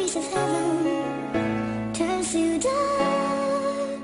piece of heaven turns to dark.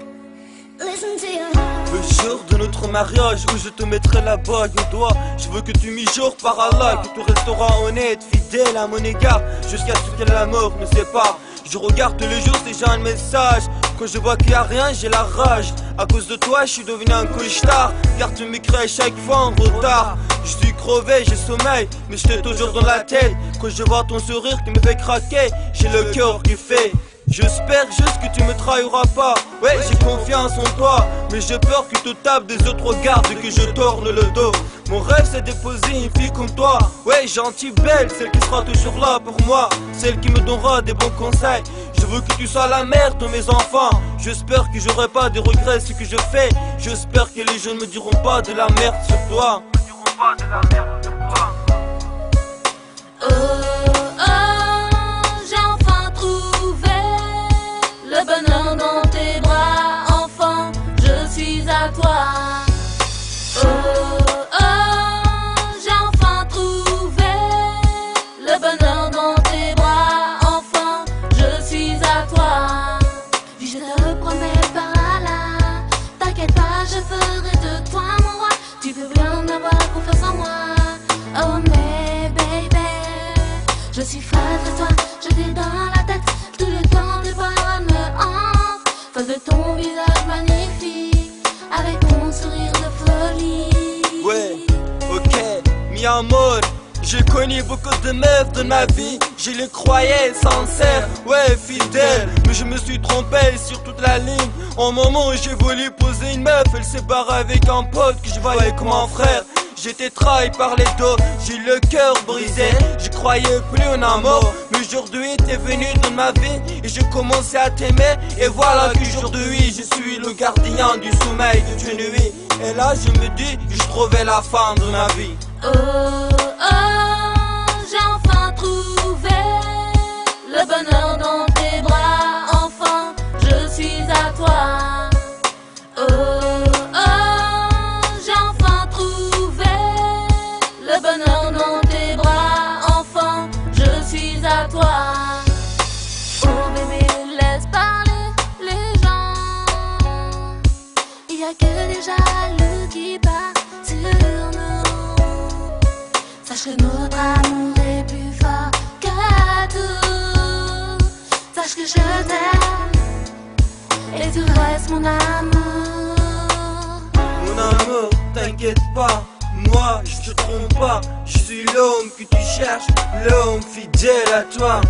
Listen to your heart. Le jour de notre mariage où je te mettrai la bague au doigt, je veux que tu m'y jures par Allah que tu resteras honnête, fidèle à mon égard jusqu'à ce que la mort nous sépare. Je regarde tous les jours ces gens de messages. Quand je vois qu'il n'y a rien, j'ai la rage. À cause de toi, je suis devenu un costard, car tu m'écris à chaque fois en retard. Je suis crevé, j'ai sommeil, mais je t'ai toujours dans la tête. Quand je vois ton sourire qui me fait craquer, j'ai le cœur qui fait. J'espère juste que tu me trahiras pas. Ouais, j'ai confiance en toi, mais j'ai peur que tu tapes des autres regards et que je tourne le dos. Mon rêve c'est d'épouser une fille comme toi. Ouais, gentille, belle, celle qui sera toujours là pour moi, celle qui me donnera des bons conseils. Je veux que tu sois la mère de mes enfants. J'espère que j'aurai pas de regrets ce que je fais. J'espère que les jeunes me diront pas de la merde sur toi. Me diront pas de la merde sur toi. J'ai enfin trouvé le bonheur dans tes bras. Enfant, je suis à toi. J'ai enfin trouvé le bonheur dans tes bras. Enfant, je suis à toi. Puis je te promets par Allah, t'inquiète pas, je ferai de toi mon roi. Tu peux bien avoir confiance en moi. Oh mais baby, je suis fan de toi, je t'ai dans la tête. Tout le temps de voir me hanfre. Face de ton visage magnifique, avec ton sourire de folie. Ouais, ok, mi amor. J'ai connu beaucoup de meufs de ma vie, je les croyais sincères, ouais fidèles. Mais je me suis trompé sur toute la ligne. Au moment où j'ai voulu poser une meuf, elle s'est barrée avec un pote que je voyais comme un frère. J'étais trahi par les dos, j'ai le cœur brisé. Je croyais plus en amour, mais aujourd'hui t'es venu dans ma vie et j'ai commencé à t'aimer. Et voilà qu'aujourd'hui je suis le gardien du sommeil de tes nuits. Et là je me dis, je trouvais la fin de ma vie. J'ai enfin trouvé le bonheur dans tes bras. Enfant, je suis à toi. J'ai enfin trouvé le bonheur dans tes bras. Enfant, je suis à toi. Oh bébé, laisse parler les gens. Il y a que des jaloux qui partent sur nous. Sache que notre amour est plus fort que tout. Sache que je t'aime et tu restes mon amour. Mon amour, t'inquiète pas, moi je te trompe pas. Je suis l'homme que tu cherches, l'homme fidèle à toi.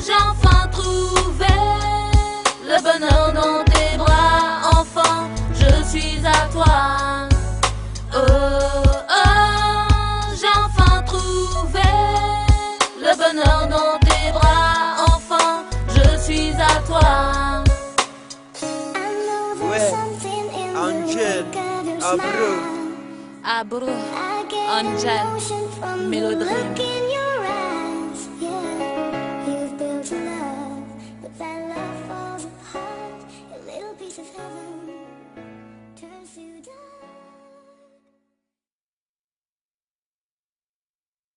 J'ai enfin trouvé le bonheur dans tes bras. Enfant, je suis à toi. J'ai enfin trouvé le bonheur dans tes bras. Enfant, je suis à toi. Ouais, Angel, Abro. Abro, Angel, Mélodie.